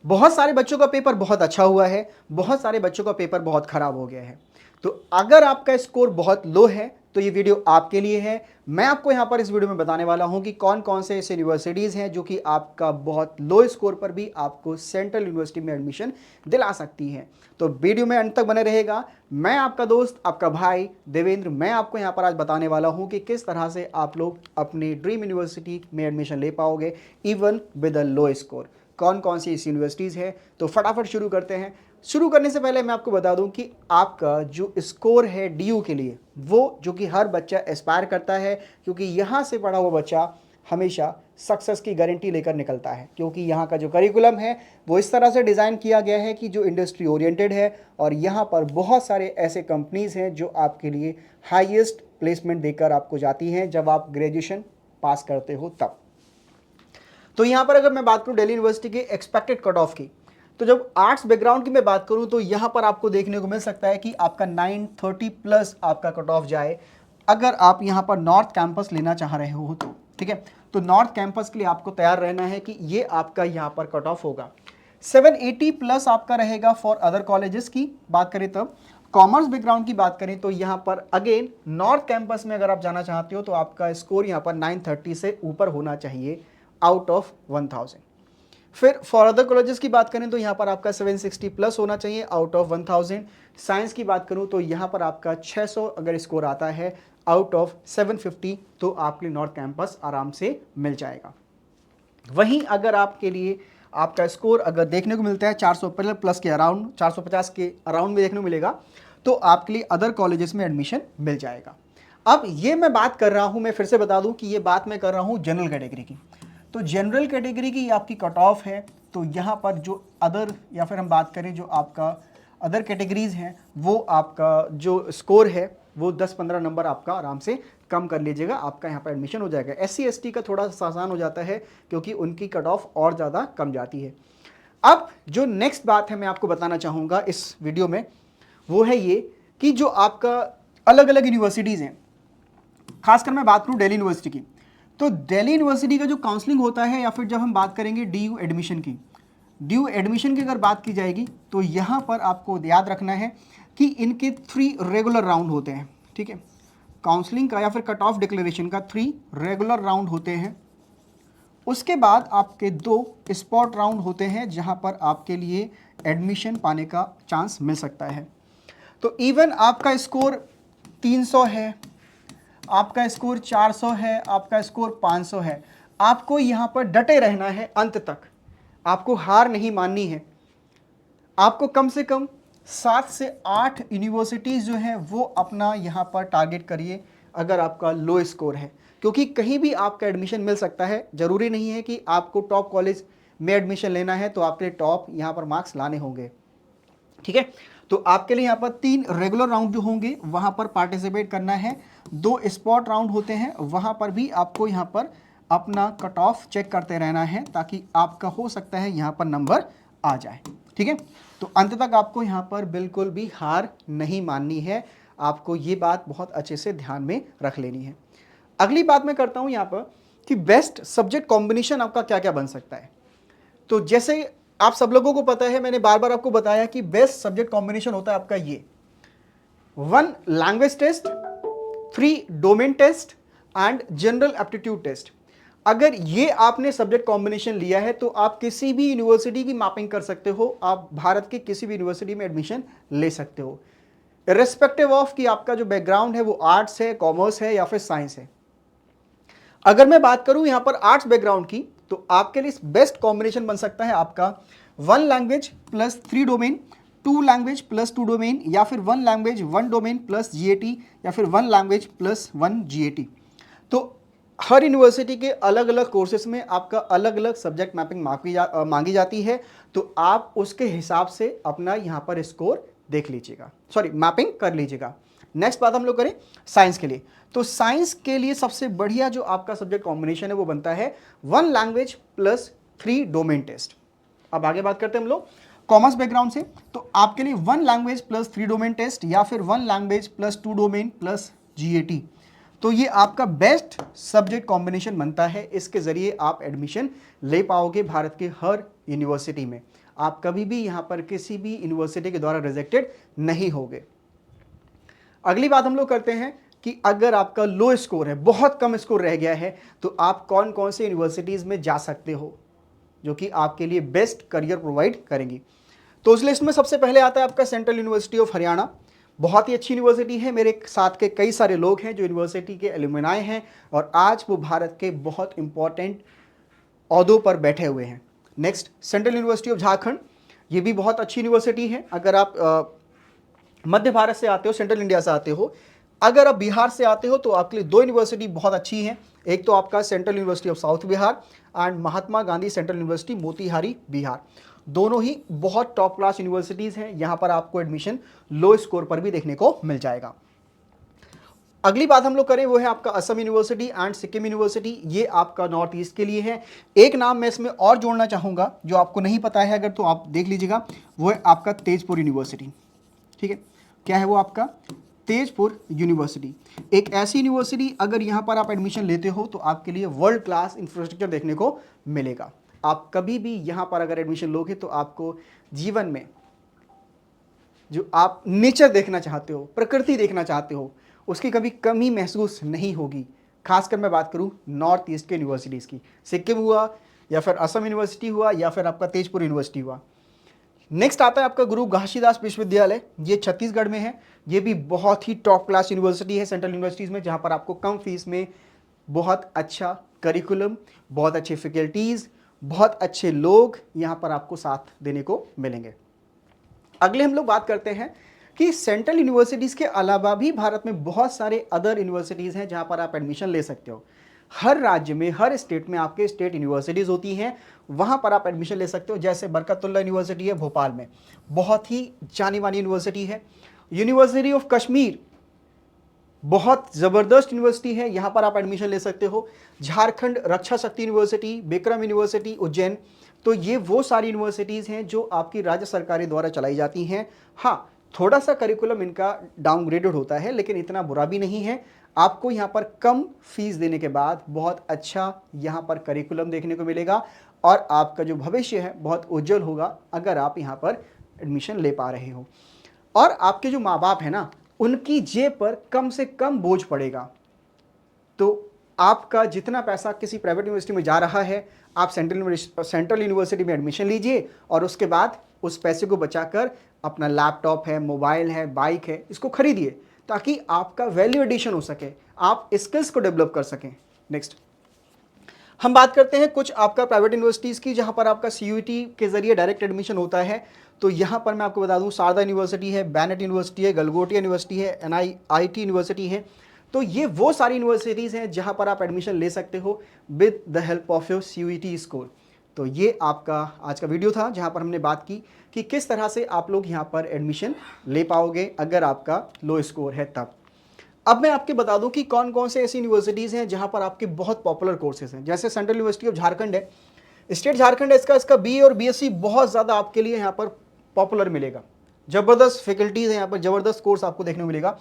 बहुत सारे बच्चों का पेपर बहुत अच्छा हुआ है, बहुत सारे बच्चों का पेपर बहुत खराब हो गया है। तो अगर आपका स्कोर बहुत लो है तो ये वीडियो आपके लिए है। मैं आपको यहाँ पर इस वीडियो में बताने वाला हूँ कि कौन कौन से ऐसे यूनिवर्सिटीज़ हैं जो कि आपका बहुत लो स्कोर पर भी आपको सेंट्रल यूनिवर्सिटी में एडमिशन दिला सकती हैं। तो वीडियो में अंत तक बने रहेगा। मैं आपका दोस्त, आपका भाई देवेंद्र, मैं आपको यहाँ पर आज बताने वाला हूँ कि किस तरह से आप लोग अपनी ड्रीम यूनिवर्सिटी में एडमिशन ले पाओगे even with a low score. कौन कौन सी इस यूनिवर्सिटीज़ है, तो फटाफट शुरू करते हैं। शुरू करने से पहले मैं आपको बता दूं कि आपका जो स्कोर है डीयू के लिए, वो जो कि हर बच्चा एस्पायर करता है, क्योंकि यहाँ से पढ़ा हुआ बच्चा हमेशा सक्सेस की गारंटी लेकर निकलता है, क्योंकि यहाँ का जो करिकुलम है वो इस तरह से डिज़ाइन किया गया है कि जो इंडस्ट्री ओरिएंटेड है, और यहाँ पर बहुत सारे ऐसे कंपनीज़ हैं जो आपके लिए हाईएस्ट प्लेसमेंट देकर आपको जाती हैं जब आप ग्रेजुएशन पास करते हो तब। तो यहाँ पर अगर मैं बात करूँ दिल्ली यूनिवर्सिटी के एक्सपेक्टेड कट ऑफ की, तो जब आर्ट्स बैकग्राउंड की मैं बात करूँ तो यहाँ पर आपको देखने को मिल सकता है कि आपका 930 प्लस आपका कट ऑफ जाए अगर आप यहाँ पर नॉर्थ कैंपस लेना चाह रहे हो तो। ठीक है, तो नॉर्थ कैंपस के लिए आपको तैयार रहना है कि ये आपका यहाँ पर कट ऑफ होगा। 780 प्लस आपका रहेगा फॉर अदर कॉलेजेस की बात करें तब। कॉमर्स बैकग्राउंड की बात करें तो यहाँ पर अगेन नॉर्थ कैंपस में अगर आप जाना चाहते हो तो आपका स्कोर यहाँ पर 930 से ऊपर होना चाहिए आउट ऑफ 1000। फिर फॉर अदर कॉलेजेस की बात करें तो यहाँ पर आपका 760 प्लस होना चाहिए आउट ऑफ 1000। साइंस की बात करूँ तो यहाँ पर आपका 600 अगर स्कोर आता है आउट ऑफ 750 तो आपके लिए नॉर्थ कैंपस आराम से मिल जाएगा। वहीं अगर आपके लिए आपका स्कोर अगर देखने को मिलता है 400 प्लस के अराउंड, 450 के अराउंड में देखने को मिलेगा, तो आपके लिए अदर कॉलेजेस में एडमिशन मिल जाएगा। अब ये मैं बात कर रहा हूँ, मैं फिर से बता दूँ कि ये बात मैं कर रहा हूँ जनरल कैटेगरी की। तो जनरल कैटेगरी की आपकी कट ऑफ है, तो यहाँ पर जो अदर या फिर हम बात करें जो आपका अदर कैटेगरीज हैं वो आपका जो स्कोर है वो 10-15 नंबर आपका आराम से कम कर लीजिएगा, आपका यहाँ पर एडमिशन हो जाएगा। SC ST का थोड़ा सा आसान हो जाता है क्योंकि उनकी कट ऑफ और ज़्यादा कम जाती है। अब जो नेक्स्ट बात है मैं आपको बताना चाहूँगा इस वीडियो में, वो है ये कि जो आपका अलग अलग यूनिवर्सिटीज़ हैं, खासकर मैं बात करूँ दिल्ली यूनिवर्सिटी की, तो दिल्ली यूनिवर्सिटी का जो काउंसलिंग होता है या फिर जब हम बात करेंगे DU एडमिशन की, DU एडमिशन की अगर बात की जाएगी तो यहाँ पर आपको याद रखना है कि इनके 3 रेगुलर राउंड होते हैं। ठीक है, काउंसलिंग का या फिर कट ऑफ डिक्लेरेशन का 3 रेगुलर राउंड होते हैं। उसके बाद आपके 2 स्पॉट राउंड होते हैं जहाँ पर आपके लिए एडमिशन पाने का चांस मिल सकता है। तो इवन आपका स्कोर 300 है, आपका स्कोर 400 है, आपका स्कोर 500 है, आपको यहाँ पर डटे रहना है अंत तक, आपको हार नहीं माननी है। आपको कम से कम 7 से 8 यूनिवर्सिटीज़ जो हैं वो अपना यहाँ पर टारगेट करिए अगर आपका लो स्कोर है, क्योंकि कहीं भी आपका एडमिशन मिल सकता है। ज़रूरी नहीं है कि आपको टॉप कॉलेज में एडमिशन लेना है तो आपके लिए टॉप यहाँ पर मार्क्स लाने होंगे। ठीक है, तो आपके लिए यहाँ पर 3 रेगुलर राउंड जो होंगे वहाँ पर पार्टिसिपेट करना है। 2 स्पॉट राउंड होते हैं, वहाँ पर भी आपको यहाँ पर अपना कट ऑफ चेक करते रहना है ताकि आपका हो सकता है यहाँ पर नंबर आ जाए। ठीक है, तो अंत तक आपको यहाँ पर बिल्कुल भी हार नहीं माननी है, आपको ये बात बहुत अच्छे से ध्यान में रख लेनी है। अगली बात मैं करता हूँ यहाँ पर कि बेस्ट सब्जेक्ट कॉम्बिनेशन आपका क्या क्या बन सकता है। तो जैसे आप सब लोगों को पता है, मैंने बार बार आपको बताया कि बेस्ट सब्जेक्ट कॉम्बिनेशन होता है आपका ये 1 language test, 3 domain test and general aptitude test. अगर ये आपने सब्जेक्ट कॉम्बिनेशन लिया है तो आप किसी भी यूनिवर्सिटी की मैपिंग कर सकते हो, आप भारत के किसी भी यूनिवर्सिटी में एडमिशन ले सकते हो, इर्रेस्पेक्टिव ऑफ कि आपका जो बैकग्राउंड है वो आर्ट्स है, कॉमर्स है या फिर साइंस है। अगर मैं बात करूं यहां पर आर्ट्स बैकग्राउंड की, तो आपके लिए बेस्ट कॉम्बिनेशन बन सकता है आपका 1 language plus 3 domain, 2 language plus 2 domain, या फिर 1 लैंग्वेज 1 डोमेन प्लस GAT, या फिर 1 लैंग्वेज प्लस 1 GAT। तो हर यूनिवर्सिटी के अलग अलग कोर्सेज में आपका अलग अलग सब्जेक्ट मैपिंग मांगी जाती है, तो आप उसके हिसाब से अपना यहाँ पर स्कोर देख लीजिएगा, सॉरी मैपिंग कर लीजिएगा। नेक्स्ट बात हम लोग करें साइंस के लिए, तो साइंस के लिए सबसे बढ़िया जो आपका सब्जेक्ट कॉम्बिनेशन है वो बनता है 1 लैंग्वेज प्लस 3 डोमेन टेस्ट। अब आगे बात करते हैं हम लोग कॉमर्स बैकग्राउंड से, तो आपके लिए 1 लैंग्वेज प्लस 3 डोमेन टेस्ट या फिर 1 language plus 2 domain plus GAT, तो ये आपका बेस्ट सब्जेक्ट कॉम्बिनेशन बनता है। इसके जरिए आप एडमिशन ले पाओगे भारत के हर यूनिवर्सिटी में। आप कभी भी यहाँ पर किसी भी यूनिवर्सिटी के द्वारा रिजेक्टेड नहीं होगे। अगली बात हम लोग करते हैं कि अगर आपका लो स्कोर है, बहुत कम स्कोर रह गया है, तो आप कौन कौन से यूनिवर्सिटीज़ में जा सकते हो जो कि आपके लिए बेस्ट करियर प्रोवाइड करेंगी। तो उस लिस्ट में सबसे पहले आता है आपका सेंट्रल यूनिवर्सिटी ऑफ हरियाणा। बहुत ही अच्छी यूनिवर्सिटी है। मेरे साथ के कई सारे लोग हैं जो यूनिवर्सिटी के एलुमनाई हैं और आज वो भारत के बहुत इंपॉर्टेंट ओहदों पर बैठे हुए हैं। Next, central university of Jharkhand, ये भी बहुत अच्छी यूनिवर्सिटी है। अगर आप मध्य भारत से आते हो, सेंट्रल इंडिया से आते हो, अगर आप बिहार से आते हो तो आपके लिए दो यूनिवर्सिटी बहुत अच्छी हैं। एक तो आपका central university of south Bihar and Mahatma Gandhi central university Motihari Bihar. दोनों ही बहुत टॉप क्लास यूनिवर्सिटीज़ हैं। यहाँ पर आपको एडमिशन लो स्कोर पर भी देखने को मिल जाएगा। अगली बात हम लोग करें वो है आपका Assam university and Sikkim university. ये आपका नॉर्थ ईस्ट के लिए है। एक नाम मैं इसमें और जोड़ना चाहूँगा जो आपको नहीं पता है अगर, तो आप देख लीजिएगा, वो है आपका तेजपुर यूनिवर्सिटी। ठीक है, क्या है वो आपका? तेजपुर यूनिवर्सिटी। एक ऐसी यूनिवर्सिटी, अगर यहाँ पर आप एडमिशन लेते हो तो आपके लिए वर्ल्ड क्लास इंफ्रास्ट्रक्चर देखने को मिलेगा। आप कभी भी यहाँ पर अगर एडमिशन लोगे तो आपको जीवन में जो आप नेचर देखना चाहते हो, प्रकृति देखना चाहते हो, उसकी कभी कमी महसूस नहीं होगी। खासकर मैं बात करूँ नॉर्थ ईस्ट के यूनिवर्सिटीज़ की, सिक्किम हुआ या फिर असम यूनिवर्सिटी हुआ या फिर आपका तेजपुर यूनिवर्सिटी हुआ। नेक्स्ट आता है आपका गुरु घासीदास विश्वविद्यालय, ये छत्तीसगढ़ में है। ये भी बहुत ही टॉप क्लास यूनिवर्सिटी है सेंट्रल यूनिवर्सिटीज़ में, जहाँ पर आपको कम फीस में बहुत अच्छा करिकुलम, बहुत अच्छे फैकल्टीज़, बहुत अच्छे लोग यहाँ पर आपको साथ देने को मिलेंगे। अगले हम लोग बात करते हैं कि सेंट्रल यूनिवर्सिटीज़ के अलावा भी भारत में बहुत सारे अदर यूनिवर्सिटीज़ हैं जहाँ पर आप एडमिशन ले सकते हो। हर राज्य में, हर स्टेट में आपके स्टेट यूनिवर्सिटीज़ होती हैं, वहाँ पर आप एडमिशन ले सकते हो। जैसे बरकतुल्लाह यूनिवर्सिटी है भोपाल में, बहुत ही जानी मानी यूनिवर्सिटी है। यूनिवर्सिटी ऑफ कश्मीर बहुत ज़बरदस्त यूनिवर्सिटी है, यहाँ पर आप एडमिशन ले सकते हो। झारखंड रक्षा शक्ति यूनिवर्सिटी, बिक्रम यूनिवर्सिटी उज्जैन, तो ये वो सारी यूनिवर्सिटीज़ हैं जो आपकी राज्य सरकारें द्वारा चलाई जाती हैं। हाँ, थोड़ा सा करिकुलम इनका डाउनग्रेडेड होता है, लेकिन इतना बुरा भी नहीं है। आपको यहाँ पर कम फीस देने के बाद बहुत अच्छा यहाँ पर करिकुलम देखने को मिलेगा और आपका जो भविष्य है बहुत उज्जवल होगा अगर आप यहाँ पर एडमिशन ले पा रहे हो। और आपके जो माँ बाप हैं ना, उनकी जेब पर कम से कम बोझ पड़ेगा। तो आपका जितना पैसा किसी प्राइवेट यूनिवर्सिटी में जा रहा है, आप सेंट्रल यूनिवर्सिटी में एडमिशन लीजिए और उसके बाद उस पैसे को बचाकर अपना लैपटॉप है, मोबाइल है, बाइक है, इसको खरीदिए ताकि आपका वैल्यू एडिशन हो सके, आप स्किल्स को डेवलप कर सकें। नेक्स्ट हम बात करते हैं कुछ आपका प्राइवेट यूनिवर्सिटीज़ की जहां पर आपका CUET के जरिए डायरेक्ट एडमिशन होता है। तो यहां पर मैं आपको बता दूं, शारदा यूनिवर्सिटी है, बैनेट यूनिवर्सिटी है, गलगोटिया यूनिवर्सिटी है, NIIT यूनिवर्सिटी है। तो ये वो सारी यूनिवर्सिटीज़ हैं जहां पर आप एडमिशन ले सकते हो with the help of your CUET score. तो ये आपका आज का वीडियो था जहां पर हमने बात की कि किस तरह से आप लोग यहाँ पर एडमिशन ले पाओगे अगर आपका लो स्कोर है तब। अब मैं आपके बता दूं कि कौन कौन से ऐसी यूनिवर्सिटीज़ हैं जहां पर आपके बहुत पॉपुलर कोर्सेज हैं। जैसे सेंट्रल यूनिवर्सिटी ऑफ झारखंड है, स्टेट झारखंड है, इसका BA और BSc बहुत ज़्यादा आपके लिए यहाँ पर पॉपुलर मिलेगा। ज़बरदस्त फैकल्टीज़ हैं यहाँ पर, ज़बरदस्त कोर्स आपको देखने को मिलेगा।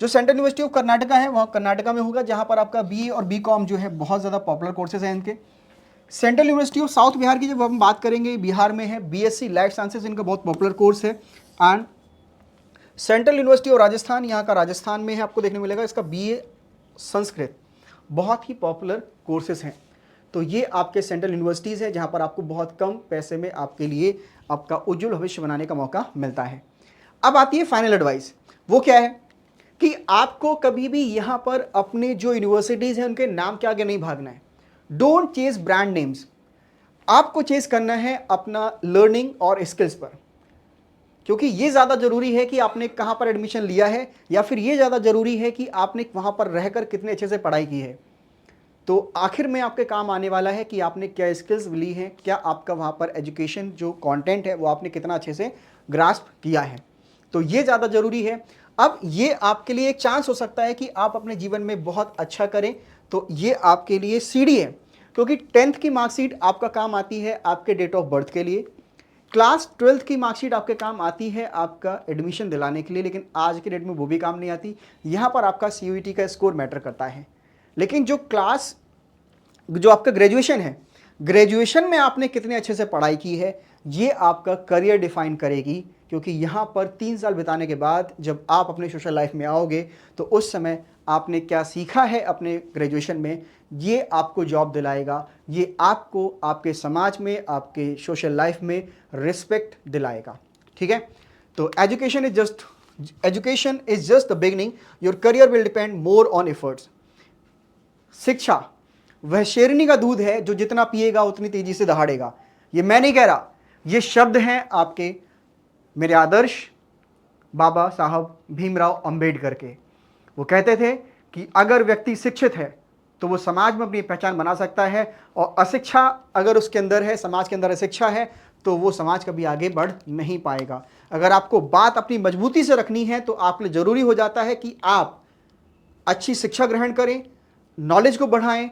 जो सेंट्रल यूनिवर्सिटी ऑफ कर्नाटका है वहाँ कर्नाटका में होगा, जहाँ पर आपका BA और BCom जो है बहुत ज़्यादा पॉपुलर कोर्सेज हैं इनके। Central university of south Bihar की जब हम बात करेंगे, बिहार में है, BSc लाइफ साइंसेज इनका बहुत पॉपुलर कोर्स है। And central university of Rajasthan, यहाँ का राजस्थान में है, आपको देखने मिलेगा, इसका BA संस्कृत, बहुत ही पॉपुलर कोर्सेज हैं। तो ये आपके सेंट्रल यूनिवर्सिटीज़ है जहाँ पर आपको बहुत कम पैसे में आपके लिए आपका उज्जवल भविष्य बनाने का मौका मिलता है। अब आती है फाइनल एडवाइस, वो क्या है कि आपको कभी भी यहाँ पर अपने जो यूनिवर्सिटीज़ हैं उनके नाम के आगे नहीं भागना है। डोंट चेस ब्रांड नेम्स, आपको चेस करना है अपना लर्निंग और स्किल्स पर, क्योंकि ये ज़्यादा ज़रूरी है कि आपने कहाँ पर एडमिशन लिया है या फिर ये ज़्यादा ज़रूरी है कि आपने वहाँ पर रहकर कितने अच्छे से पढ़ाई की है। तो आखिर में आपके काम आने वाला है कि आपने क्या स्किल्स ली हैं, क्या आपका वहाँ पर एजुकेशन जो कंटेंट है वो आपने कितना अच्छे से ग्रास्प किया है। तो ये ज़्यादा ज़रूरी है। अब ये आपके लिए एक चांस हो सकता है कि आप अपने जीवन में बहुत अच्छा करें, तो ये आपके लिए सीढ़ी है, क्योंकि 10th की मार्कशीट आपका काम आती है आपके डेट ऑफ बर्थ के लिए, क्लास 12th की मार्कशीट आपके काम आती है आपका एडमिशन दिलाने के लिए, लेकिन आज के डेट में वो भी काम नहीं आती। यहाँ पर आपका CUET का स्कोर मैटर करता है। लेकिन जो आपका ग्रेजुएशन है, ग्रेजुएशन में आपने कितने अच्छे से पढ़ाई की है, ये आपका करियर डिफाइन करेगी, क्योंकि यहाँ पर 3 साल बिताने के बाद जब आप अपने सोशल लाइफ में आओगे तो उस समय आपने क्या सीखा है अपने ग्रेजुएशन में, ये आपको जॉब दिलाएगा, ये आपको आपके समाज में, आपके सोशल लाइफ में रिस्पेक्ट दिलाएगा। ठीक है, तो education is just the beginning, your career will depend more on efforts. शिक्षा वह शेरनी का दूध है जो जितना पिएगा उतनी तेजी से दहाड़ेगा। ये मैं नहीं कह रहा, ये शब्द हैं आपके मेरे आदर्श बाबा साहब भीमराव अंबेडकर के। वो कहते थे कि अगर व्यक्ति शिक्षित है तो वो समाज में अपनी पहचान बना सकता है, और अशिक्षा अगर उसके अंदर है, समाज के अंदर अशिक्षा है, तो वो समाज कभी आगे बढ़ नहीं पाएगा। अगर आपको बात अपनी मजबूती से रखनी है तो आपके लिए ज़रूरी हो जाता है कि आप अच्छी शिक्षा ग्रहण करें, नॉलेज को बढ़ाएं,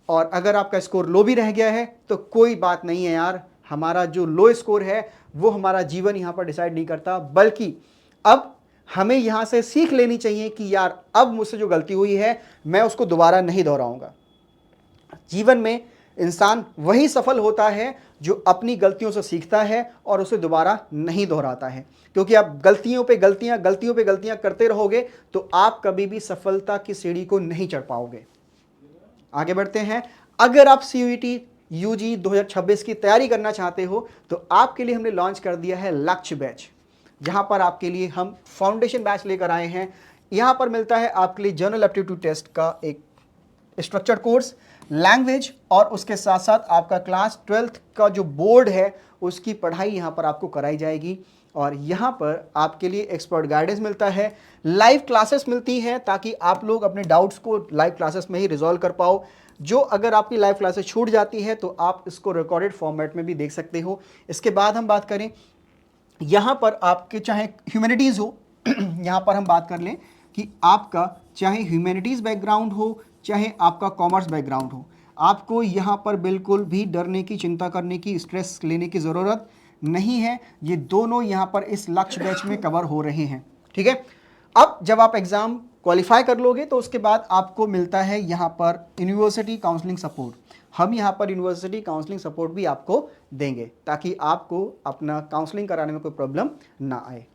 और अगर आपका स्कोर लो भी रह गया है तो कोई बात नहीं है यार, हमारा जो लो स्कोर है वो हमारा जीवन यहाँ पर डिसाइड नहीं करता, बल्कि अब हमें यहाँ से सीख लेनी चाहिए कि यार अब मुझसे जो गलती हुई है मैं उसको दोबारा नहीं दोहराऊंगा। जीवन में इंसान वही सफल होता है जो अपनी गलतियों से सीखता है और उसे दोबारा नहीं दोहराता है, क्योंकि आप गलतियों पे गलतियां करते रहोगे तो आप कभी भी सफलता की सीढ़ी को नहीं चढ़ पाओगे। आगे बढ़ते हैं। अगर आप CUET UG 2026 की तैयारी करना चाहते हो तो आपके लिए हमने लॉन्च कर दिया है लक्ष्य बैच, जहां पर आपके लिए हम फाउंडेशन बैच लेकर आए हैं। यहां पर मिलता है आपके लिए जनरल एप्टीट्यूड टेस्ट का एक स्ट्रक्चर्ड कोर्स, लैंग्वेज, और उसके साथ साथ आपका क्लास 12th का जो बोर्ड है उसकी पढ़ाई यहाँ पर आपको कराई जाएगी। और यहाँ पर आपके लिए एक्सपर्ट गाइडेंस मिलता है, लाइव क्लासेस मिलती हैं ताकि आप लोग अपने डाउट्स को लाइव क्लासेस में ही रिजॉल्व कर पाओ। जो अगर आपकी लाइव क्लासेस छूट जाती है तो आप इसको रिकॉर्डेड फॉर्मेट में भी देख सकते हो। इसके बाद हम बात करें, यहाँ पर आपके चाहे ह्यूमैनिटीज़ हो यहाँ पर हम बात कर लें कि आपका चाहे ह्यूमैनिटीज़ बैकग्राउंड हो चाहे आपका कॉमर्स बैकग्राउंड हो, आपको यहाँ पर बिल्कुल भी डरने की, चिंता करने की, स्ट्रेस लेने की ज़रूरत नहीं है। ये दोनों यहाँ पर इस लक्ष्य बैच में कवर हो रहे हैं। ठीक है, अब जब आप एग्ज़ाम क्वालिफाई कर लोगे तो उसके बाद आपको मिलता है यहाँ पर यूनिवर्सिटी काउंसलिंग सपोर्ट। हम यहाँ पर यूनिवर्सिटी काउंसलिंग सपोर्ट भी आपको देंगे ताकि आपको अपना काउंसलिंग कराने में कोई प्रॉब्लम ना आए।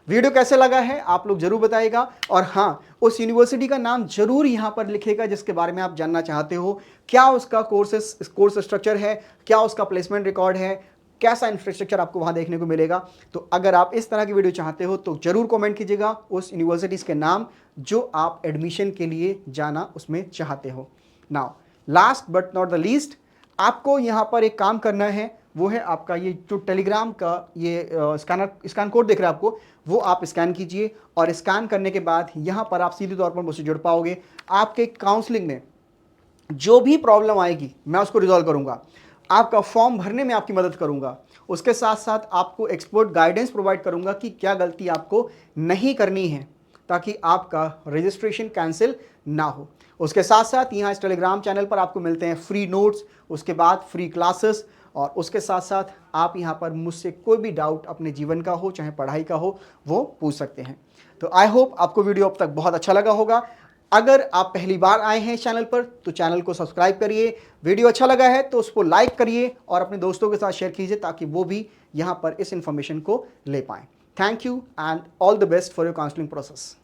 वीडियो कैसे लगा है आप लोग जरूर बताइएगा, और हाँ, उस यूनिवर्सिटी का नाम जरूर यहाँ पर लिखेगा जिसके बारे में आप जानना चाहते हो। क्या उसका कोर्स स्ट्रक्चर है, क्या उसका प्लेसमेंट रिकॉर्ड है, कैसा इंफ्रास्ट्रक्चर आपको वहाँ देखने को मिलेगा। तो अगर आप इस तरह की वीडियो चाहते हो तो जरूर कमेंट कीजिएगा उस यूनिवर्सिटीज़ के नाम जो आप एडमिशन के लिए जाना उसमें चाहते हो। Now last but not the least, आपको यहाँ पर एक काम करना है, वो है आपका ये जो टेलीग्राम का ये स्कैन कोड दिख रहा है आपको, वो आप स्कैन कीजिए, और स्कैन करने के बाद यहाँ पर आप सीधे तौर पर मुझसे जुड़ पाओगे। आपके काउंसलिंग में जो भी प्रॉब्लम आएगी मैं उसको रिजॉल्व करूँगा, आपका फॉर्म भरने में आपकी मदद करूँगा, उसके साथ साथ आपको एक्सपर्ट गाइडेंस प्रोवाइड करूँगा कि क्या गलती आपको नहीं करनी है ताकि आपका रजिस्ट्रेशन कैंसिल ना हो। उसके साथ साथ यहाँ इस टेलीग्राम चैनल पर आपको मिलते हैं फ्री नोट्स, उसके बाद फ्री क्लासेस, और उसके साथ साथ आप यहाँ पर मुझसे कोई भी डाउट अपने जीवन का हो चाहे पढ़ाई का हो वो पूछ सकते हैं। तो आई होप आपको वीडियो अब तक बहुत अच्छा लगा होगा। अगर आप पहली बार आए हैं चैनल पर तो चैनल को सब्सक्राइब करिए, वीडियो अच्छा लगा है तो उसको लाइक करिए और अपने दोस्तों के साथ शेयर कीजिए ताकि वो भी यहाँ पर इस इंफॉर्मेशन को ले पाएँ। Thank you and all the best for your counselling process.